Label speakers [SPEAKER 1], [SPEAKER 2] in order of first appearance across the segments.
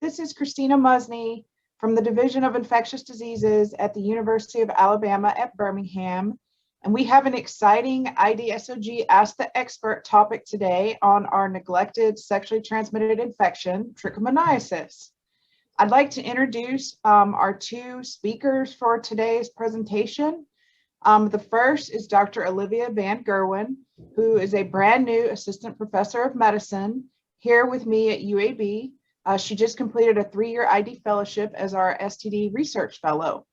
[SPEAKER 1] This is Christina Musney from the Division of Infectious Diseases at the University of Alabama at Birmingham. And we have an exciting IDSOG Ask the Expert topic today on our neglected sexually transmitted infection, trichomoniasis. I'd like to introduce our two speakers for today's presentation. The first is Dr. Olivia Van Gerwen, who is a brand new assistant professor of medicine here with me at UAB. She just completed a 3-year ID fellowship as our STD research fellow.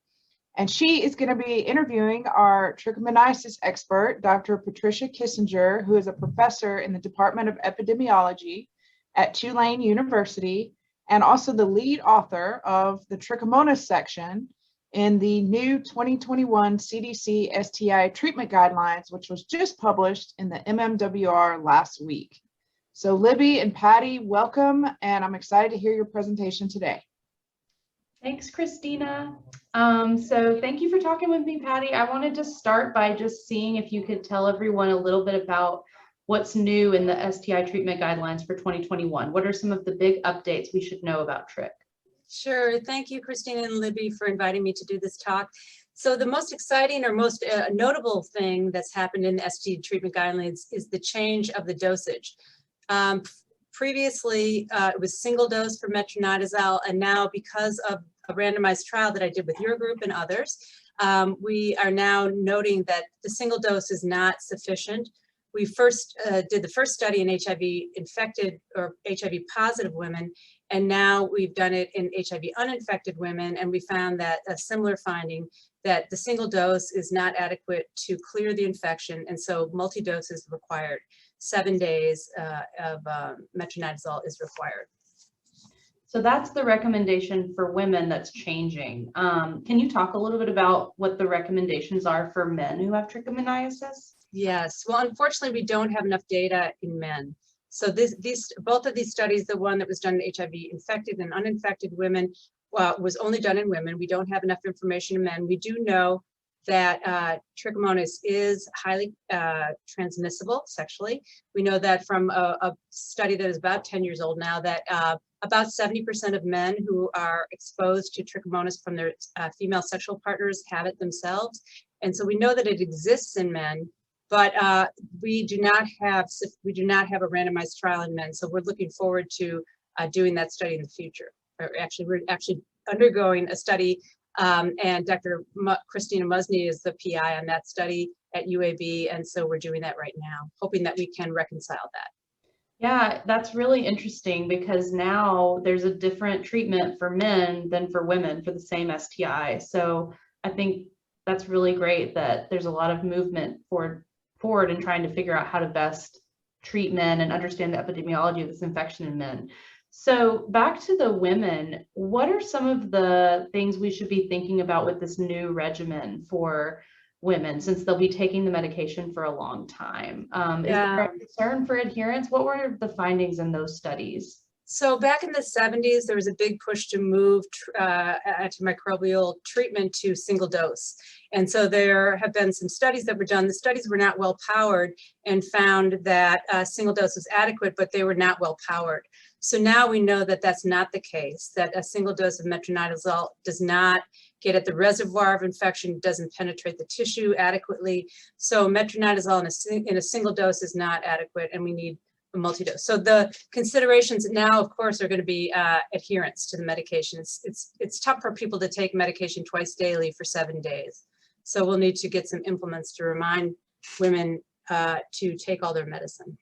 [SPEAKER 1] And she is going to be interviewing our trichomoniasis expert, Dr. Patricia Kissinger, who is a professor in the Department of Epidemiology at Tulane University, and also the lead author of the Trichomonas section in the new 2021 CDC STI Treatment Guidelines, which was just published in the MMWR last week. So Libby and Patty, welcome, and I'm excited to hear your presentation today.
[SPEAKER 2] Thanks, Christina. So thank you for talking with me, Patty. I wanted to start by just seeing if you could tell everyone a little bit about what's new in the STI Treatment Guidelines for 2021. What are some of the big updates we should know about TRIC?
[SPEAKER 3] Sure. Thank you, Christina and Libby, for inviting me to do this talk. So the most exciting or most notable thing that's happened in the STI treatment guidelines is the change of the dosage. Previously, it was single dose for metronidazole, and now because of a randomized trial that I did with your group and others, we are now noting that the single dose is not sufficient. We first did the first study in HIV infected or HIV positive women, and now we've done it in HIV uninfected women, and we found that a similar finding that the single dose is not adequate to clear the infection, and so multi-dose is required. 7 days of metronidazole is required.
[SPEAKER 2] So that's the recommendation for women that's changing. Can you talk a little bit about what the recommendations are for men who have trichomoniasis?
[SPEAKER 3] Yes, well, unfortunately, we don't have enough data in men. So both of these studies, the one that was done in HIV infected and uninfected women, was only done in women. We don't have enough information in men. We do know that trichomonas is highly transmissible sexually. We know that from a study that is about 10 years old now, that about 70% of men who are exposed to trichomonas from their female sexual partners have it themselves. And so we know that it exists in men, but we do not have a randomized trial in men. So we're looking forward to doing that study in the future. Or actually, we're actually undergoing a study, and Dr. Christina Musney is the PI on that study at UAB, and so we're doing that right now, hoping that we can reconcile that.
[SPEAKER 2] Yeah, that's really interesting because now there's a different treatment for men than for women for the same STI. So I think that's really great that there's a lot of movement forward in trying to figure out how to best treat men and understand the epidemiology of this infection in men. So back to the women, what are some of the things we should be thinking about with this new regimen for women, since they'll be taking the medication for a long time? Is there a concern for adherence? What were the findings in those studies?
[SPEAKER 3] So back in the 70s, there was a big push to move antimicrobial treatment to single dose. And so there have been some studies that were done. The studies were not well powered and found that single dose was adequate, but they were not well powered. So now we know that that's not the case, that a single dose of metronidazole does not get at the reservoir of infection, doesn't penetrate the tissue adequately. So metronidazole in a single dose is not adequate, and we need a multi-dose. So the considerations now, of course, are going to be adherence to the medication. It's tough for people to take medication twice daily for 7 days. So we'll need to get some implements to remind women to take all their medicine.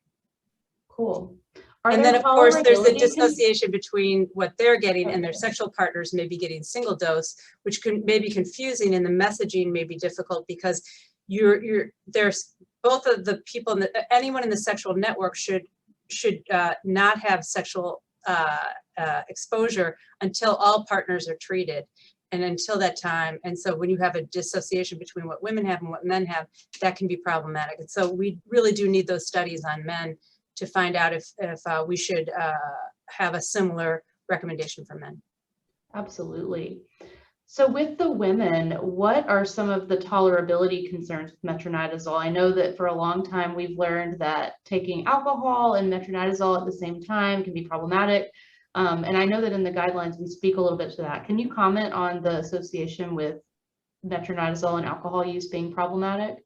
[SPEAKER 2] Cool.
[SPEAKER 3] And then, of course, there's the dissociation between what they're getting and their sexual partners may be getting single dose, which may be confusing, and the messaging may be difficult because there's both of the people, anyone in the sexual network should not have sexual exposure until all partners are treated, and until that time. And so when you have a dissociation between what women have and what men have, that can be problematic. And so we really do need those studies on men to find out if we should have a similar recommendation for men.
[SPEAKER 2] Absolutely. So with the women, what are some of the tolerability concerns with metronidazole? I know that for a long time we've learned that taking alcohol and metronidazole at the same time can be problematic. And I know that in the guidelines, we speak a little bit to that. Can you comment on the association with metronidazole and alcohol use being problematic?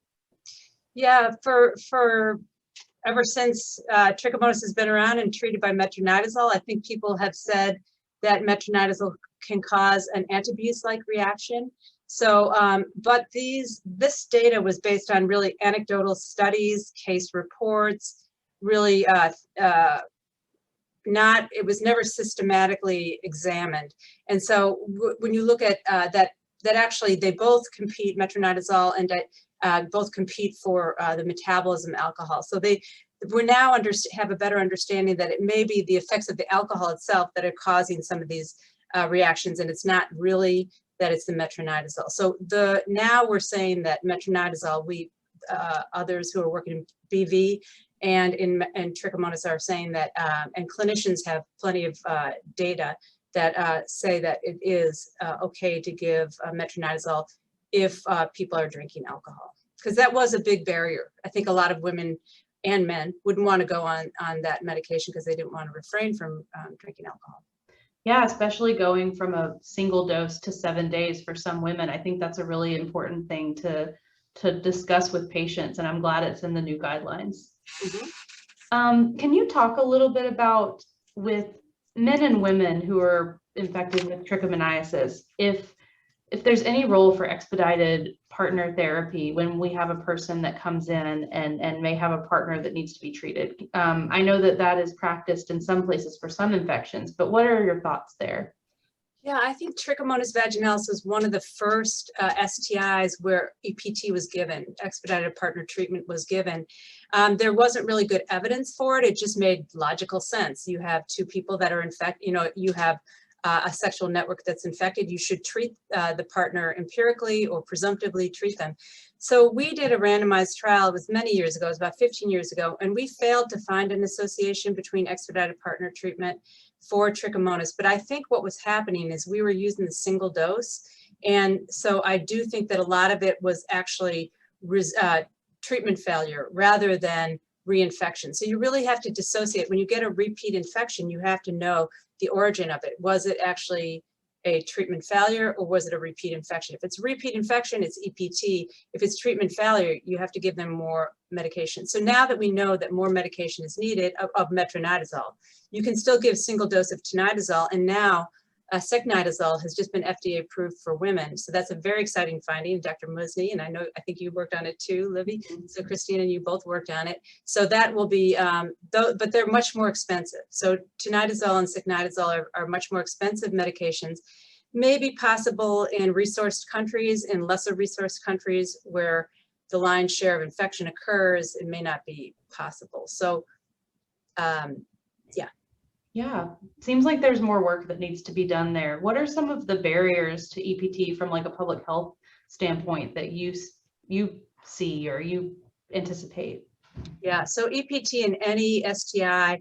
[SPEAKER 3] Yeah, for ever since trichomonas has been around and treated by metronidazole, I think people have said that metronidazole can cause an antabuse-like reaction. So, but this data was based on really anecdotal studies, case reports, really it was never systematically examined. And so when you look at that actually they both compete, metronidazole and both compete for the metabolism alcohol. So we now have a better understanding that it may be the effects of the alcohol itself that are causing some of these reactions, and it's not really that it's the metronidazole. So now we're saying that metronidazole, others who are working in BV and trichomonas are saying that, and clinicians have plenty of data that say that it is okay to give metronidazole if people are drinking alcohol, because that was a big barrier. I think a lot of women and men wouldn't want to go on that medication because they didn't want to refrain from drinking alcohol.
[SPEAKER 2] Yeah, especially going from a single dose to 7 days for some women. I think that's a really important thing to discuss with patients, and I'm glad it's in the new guidelines. Mm-hmm. Can you talk a little bit about, with men and women who are infected with trichomoniasis, if there's any role for expedited partner therapy when we have a person that comes in and may have a partner that needs to be treated? I know that is practiced in some places for some infections, but what are your thoughts there?
[SPEAKER 3] Yeah, I think Trichomonas vaginalis was one of the first STIs where EPT was given, expedited partner treatment was given. There wasn't really good evidence for it. It just made logical sense. You have two people that are infected, you have a sexual network that's infected, you should treat the partner empirically or presumptively treat them. So we did a randomized trial, it was many years ago, it was about 15 years ago, and we failed to find an association between expedited partner treatment for trichomonas. But I think what was happening is we were using the single dose. And so I do think that a lot of it was actually treatment failure rather than reinfection. So you really have to dissociate. When you get a repeat infection, you have to know the origin of it. Was it actually a treatment failure or was it a repeat infection? If it's a repeat infection, it's EPT. If it's treatment failure, you have to give them more medication. So now that we know that more medication is needed of metronidazole, you can still give single dose of tinidazole, and now secnidazole has just been FDA approved for women. So that's a very exciting finding. Dr. Musny, and I think you worked on it too, Livy. So Christine and you both worked on it. So that will be, but they're much more expensive. So tinidazole and secnidazole are much more expensive medications. May be possible in resourced countries, in lesser resourced countries where the lion's share of infection occurs, it may not be possible. So yeah.
[SPEAKER 2] Yeah, seems like there's more work that needs to be done there. What are some of the barriers to EPT from like a public health standpoint that you see or you anticipate?
[SPEAKER 3] Yeah, so EPT in any STI,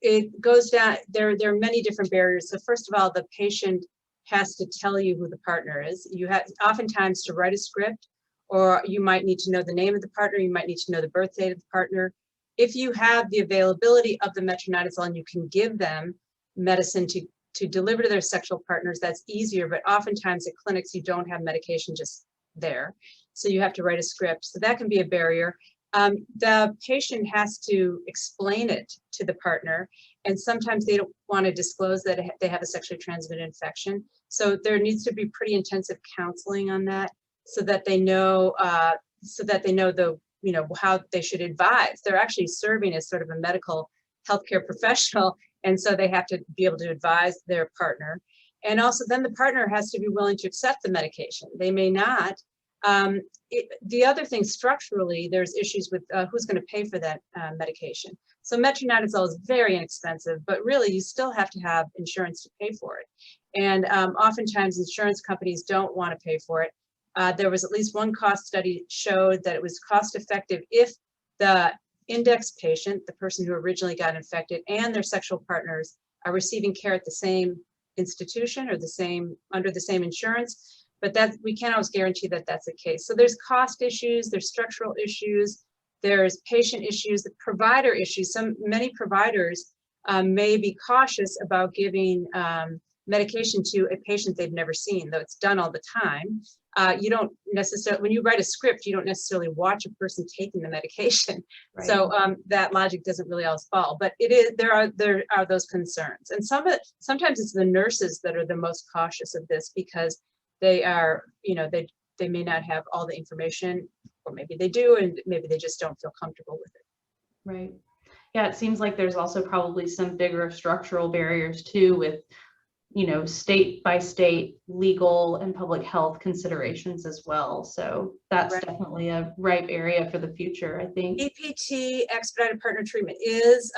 [SPEAKER 3] it goes down, there are many different barriers. So first of all, the patient has to tell you who the partner is. You have oftentimes to write a script, or you might need to know the name of the partner, you might need to know the birth date of the partner. If you have the availability of the metronidazole and you can give them medicine to deliver to their sexual partners, that's easier, but oftentimes at clinics you don't have medication just there. So you have to write a script. So that can be a barrier. The patient has to explain it to the partner, and sometimes they don't want to disclose that they have a sexually transmitted infection. So there needs to be pretty intensive counseling on that so that they know how they should advise. They're actually serving as sort of a medical healthcare professional, and so they have to be able to advise their partner. And also then the partner has to be willing to accept the medication. They may not. The other thing, structurally, there's issues with who's going to pay for that medication. So metronidazole is very inexpensive, but really you still have to have insurance to pay for it. And oftentimes insurance companies don't want to pay for it. There was at least one cost study showed that it was cost effective if the index patient, the person who originally got infected, and their sexual partners are receiving care at the same institution or under the same insurance, but that we can't always guarantee that that's the case. So there's cost issues, there's structural issues, there's patient issues, the provider issues. Many providers may be cautious about giving medication to a patient they've never seen, though it's done all the time. You don't necessarily, when you write a script, you don't necessarily watch a person taking the medication.
[SPEAKER 2] Right.
[SPEAKER 3] So that logic doesn't really always fall, but it is, there are those concerns. And sometimes it's the nurses that are the most cautious of this, because they are, you know, they may not have all the information, or maybe they do, and maybe they just don't feel comfortable with it.
[SPEAKER 2] Right. Yeah, it seems like there's also probably some bigger structural barriers too, with, you know, state by state legal and public health considerations as well. So that's
[SPEAKER 3] Right.
[SPEAKER 2] definitely a ripe area for the future, I think.
[SPEAKER 3] EPT, expedited partner treatment, is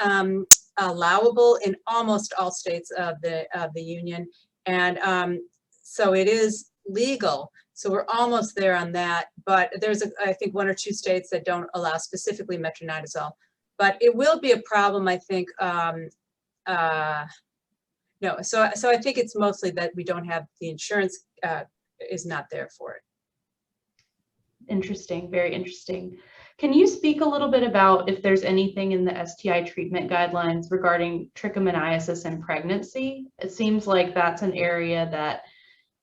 [SPEAKER 3] allowable in almost all states of the union, and so it is legal. So we're almost there on that, but there's I think 1 or 2 states that don't allow specifically metronidazole. But it will be a problem, I think. No, so I think it's mostly that we don't have the insurance is not there for it.
[SPEAKER 2] Interesting, very interesting. Can you speak a little bit about if there's anything in the STI treatment guidelines regarding trichomoniasis and pregnancy? It seems like that's an area that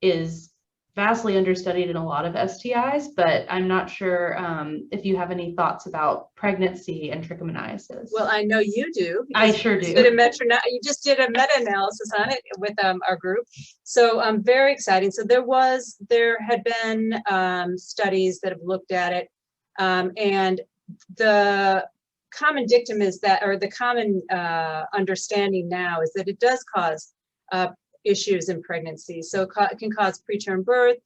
[SPEAKER 2] is vastly understudied in a lot of STIs, but I'm not sure if you have any thoughts about pregnancy and trichomoniasis.
[SPEAKER 3] Well, I know you do.
[SPEAKER 2] I sure do.
[SPEAKER 3] You just did a meta-analysis on it with our group. So very exciting. So there had been studies that have looked at it, and the common dictum is that, or the common understanding now is that it does cause issues in pregnancy. So it can cause preterm birth,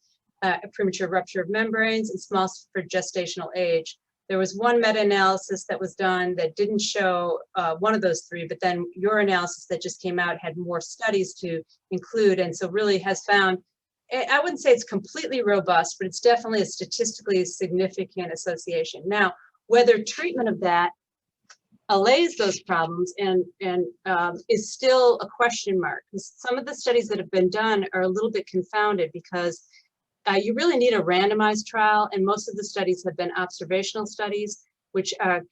[SPEAKER 3] premature rupture of membranes, and small for gestational age. There was one meta-analysis that was done that didn't show one of those 3, but then your analysis that just came out had more studies to include, and so really has found, I wouldn't say it's completely robust, but it's definitely a statistically significant association. Now, whether treatment of that allays those problems and is still a question mark. Some of the studies that have been done are a little bit confounded, because you really need a randomized trial, and most of the studies have been observational studies, which a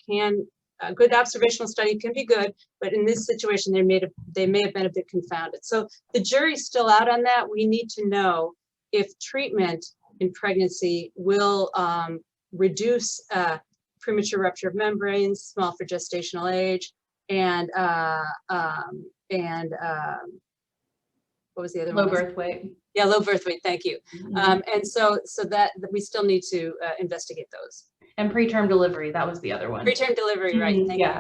[SPEAKER 3] good observational study can be good, but in this situation they may have been a bit confounded. So the jury's still out on that. We need to know if treatment in pregnancy will reduce premature rupture of membranes, small for gestational age, and what was the other one?
[SPEAKER 2] Low birth weight.
[SPEAKER 3] Yeah, low birth weight. Thank you.
[SPEAKER 2] Mm-hmm.
[SPEAKER 3] And so that we still need to investigate those.
[SPEAKER 2] And preterm delivery, that was the other one.
[SPEAKER 3] Preterm delivery, right? Thank you.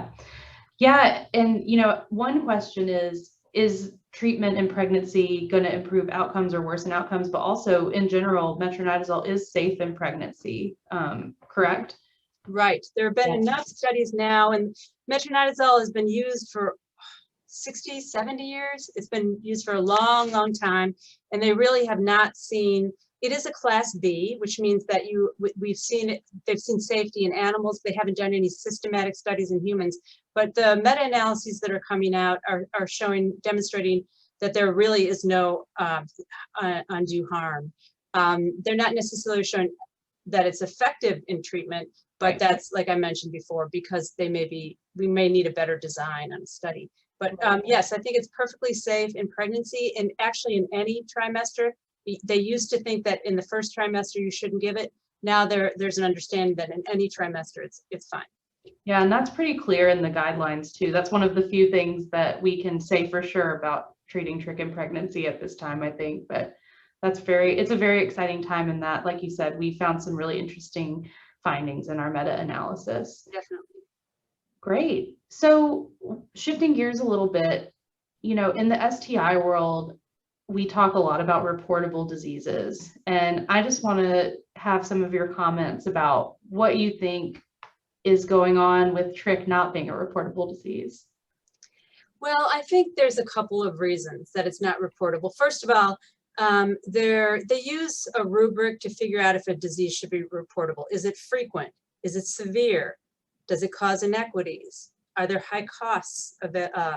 [SPEAKER 2] Yeah, and you know, one question is treatment in pregnancy going to improve outcomes or worsen outcomes? But also, in general, metronidazole is safe in pregnancy, correct?
[SPEAKER 3] Right. There have been enough studies now, and metronidazole has been used for 60, 70 years. It's been used for a long, long time, and they really have not seen, it is a class B, which means that we've seen it, they've seen safety in animals. They haven't done any systematic studies in humans, but the meta-analyses that are coming out are demonstrating that there really is no undue harm. They're not necessarily showing that it's effective in treatment, but that's, like I mentioned before, because we may need a better design on a study. But yes, I think it's perfectly safe in pregnancy, and actually in any trimester. They used to think that in the first trimester you shouldn't give it. Now there's an understanding that in any trimester it's fine.
[SPEAKER 2] Yeah, and that's pretty clear in the guidelines too. That's one of the few things that we can say for sure about treating trich in pregnancy at this time, I think. But it's a very exciting time in that, like you said, we found some really interesting findings in our meta-analysis.
[SPEAKER 3] Definitely.
[SPEAKER 2] Great. So shifting gears a little bit, you know, in the STI world, we talk a lot about reportable diseases, and I just want to have some of your comments about what you think is going on with trich not being a reportable disease.
[SPEAKER 3] Well, I think there's a couple of reasons that it's not reportable. First of all, they use a rubric to figure out if a disease should be reportable. Is it frequent? Is it severe? Does it cause inequities? Are there high costs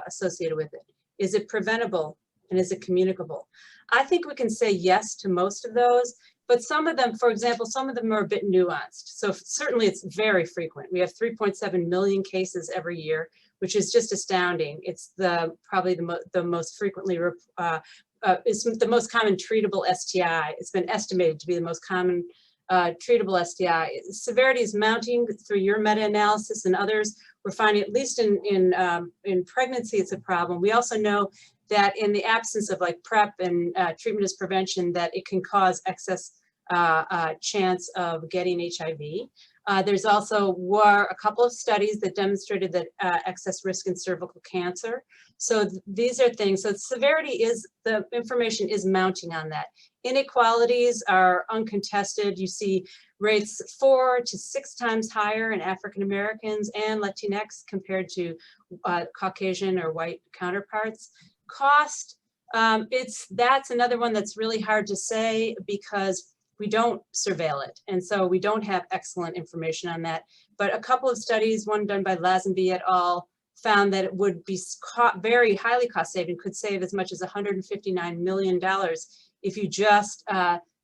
[SPEAKER 3] associated with it? Is it preventable? And is it communicable? I think we can say yes to most of those. But some of them, for example, some of them are a bit nuanced. So certainly it's very frequent. We have 3.7 million cases every year, which is just astounding. It's probably the most frequently, it's the most common treatable STI. It's been estimated to be the most common treatable STI. Severity is mounting through your meta-analysis and others. We're finding, at least in pregnancy, it's a problem. We also know that in the absence of like PrEP and treatment as prevention, that it can cause excess chance of getting HIV. There's also a couple of studies that demonstrated that excess risk in cervical cancer. So these are things, so severity is, the information is mounting on that. Inequalities are uncontested. You see rates 4 to 6 times higher in African Americans and Latinx compared to Caucasian or white counterparts. Cost, that's another one that's really hard to say because we don't surveil it. And so we don't have excellent information on that. But a couple of studies, one done by Lazenby et al., found that it would be very highly cost saving, could save as much as $159 million if you just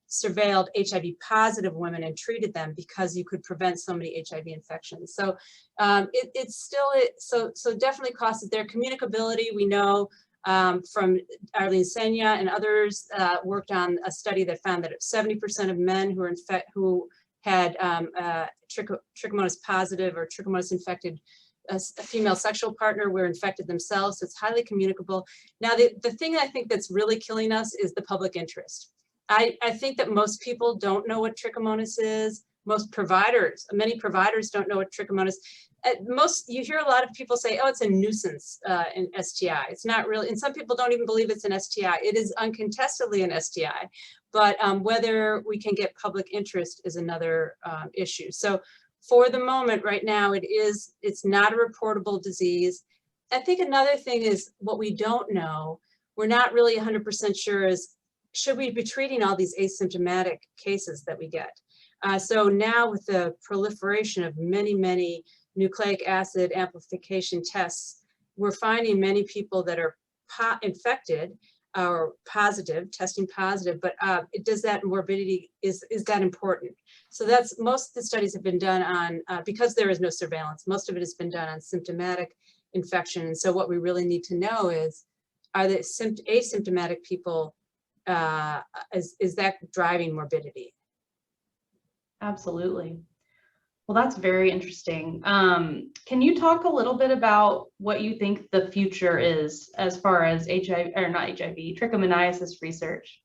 [SPEAKER 3] surveilled HIV positive women and treated them, because you could prevent so many HIV infections. So it's still, so definitely cost is there. Communicability, we know from Arlene Senya and others worked on a study that found that 70% of men who had trichomonas positive or trichomonas infected a female sexual partner were infected themselves. So it's highly communicable. Now, the thing I think that's really killing us is the public interest. I think that most people don't know what trichomonas is. Most providers, many providers don't know what trichomonas. You hear a lot of people say, oh, it's a nuisance in STI. It's not really, and some people don't even believe it's an STI. It is uncontestedly an STI, but whether we can get public interest is another issue. So for the moment right now, it's not a reportable disease. I think another thing is what we don't know, we're not really 100% sure is, should we be treating all these asymptomatic cases that we get? So now with the proliferation of many nucleic acid amplification tests, we're finding many people that are infected or positive, testing positive, but does that morbidity, is that important? So that's, most of the studies have been done on, because there is no surveillance, most of it has been done on symptomatic infection. And so what we really need to know is, are the asymptomatic people, is that driving morbidity?
[SPEAKER 2] Absolutely. Well, that's very interesting. Can you talk a little bit about what you think the future is as far as trichomoniasis research?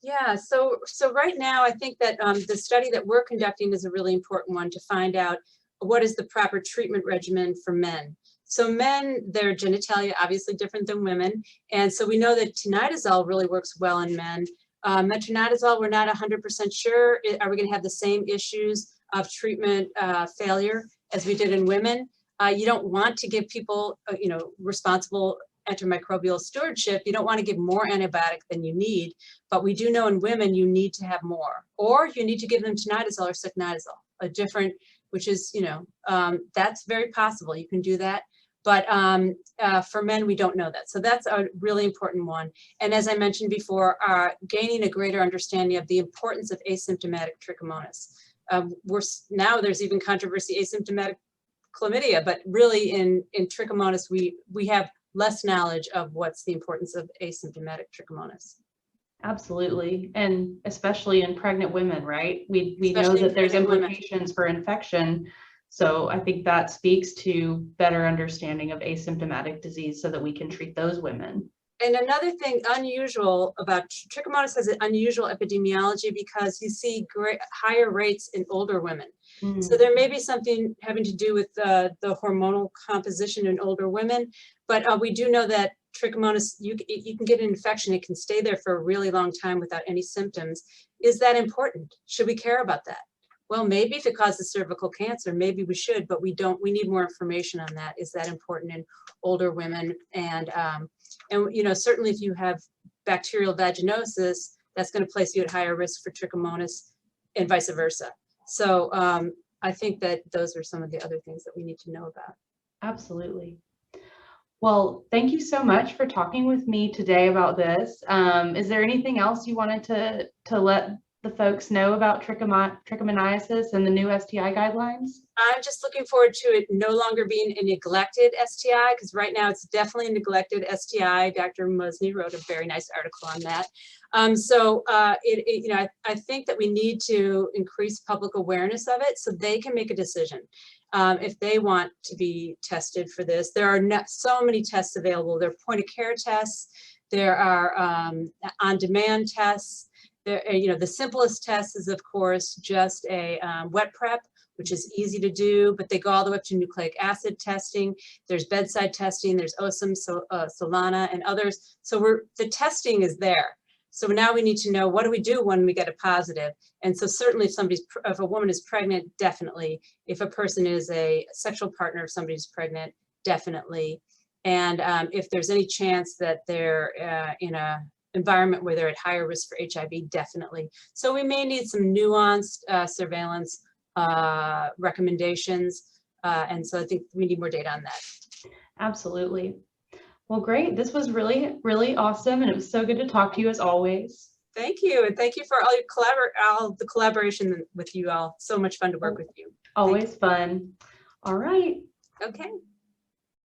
[SPEAKER 3] Yeah, so right now I think that the study that we're conducting is a really important one to find out what is the proper treatment regimen for men. So men, their genitalia obviously different than women, and so we know that metronidazole really works well in men. Metronidazole, we're not 100% sure. Are we going to have the same issues of treatment failure as we did in women? You don't want to give people, responsible antimicrobial stewardship. You don't want to give more antibiotic than you need, but we do know in women you need to have more, or you need to give them tinidazole or secnidazole, a different, which is, that's very possible. You can do that. But for men, we don't know that. So that's a really important one. And as I mentioned before, gaining a greater understanding of the importance of asymptomatic trichomonas. Now there's even controversy asymptomatic chlamydia, but really in trichomonas, we have less knowledge of what's the importance of asymptomatic trichomonas.
[SPEAKER 2] Absolutely. And especially in pregnant women, right? We know that there's implications for infection. So I think that speaks to better understanding of asymptomatic disease so that we can treat those women.
[SPEAKER 3] And another thing unusual about trichomonas has an unusual epidemiology because you see higher rates in older women. Mm. So there may be something having to do with the hormonal composition in older women, but we do know that trichomonas, you can get an infection, it can stay there for a really long time without any symptoms. Is that important? Should we care about that? Well, maybe if it causes cervical cancer, maybe we should, but we don't. We need more information on that. Is that important in older women? And certainly if you have bacterial vaginosis, that's going to place you at higher risk for trichomonas and vice versa. So I think that those are some of the other things that we need to know about.
[SPEAKER 2] Absolutely. Well, thank you so much for talking with me today about this. Is there anything else you wanted to let the folks know about trichomoniasis and the new STI guidelines?
[SPEAKER 3] I'm just looking forward to it no longer being a neglected STI, because right now it's definitely a neglected STI. Dr. Musney wrote a very nice article on that. I think that we need to increase public awareness of it so they can make a decision if they want to be tested for this. There are so many tests available. There are point of care tests. There are on-demand tests. There, the simplest test is, of course, just a wet prep, which is easy to do, but they go all the way up to nucleic acid testing. There's bedside testing, there's OSM, Solana, and others. So the testing is there. So now we need to know, what do we do when we get a positive? And so certainly if a woman is pregnant, definitely. If a person is a sexual partner of somebody who's pregnant, definitely. And if there's any chance that they're in a environment where they're at higher risk for HIV, definitely. So we may need some nuanced surveillance recommendations. And so I think we need more data on that.
[SPEAKER 2] Absolutely. Well, great. This was really, really awesome. And it was so good to talk to you as always.
[SPEAKER 3] Thank you. And thank you for all the collaboration with you all. So much fun to work with you.
[SPEAKER 2] Always fun. All right.
[SPEAKER 3] Okay.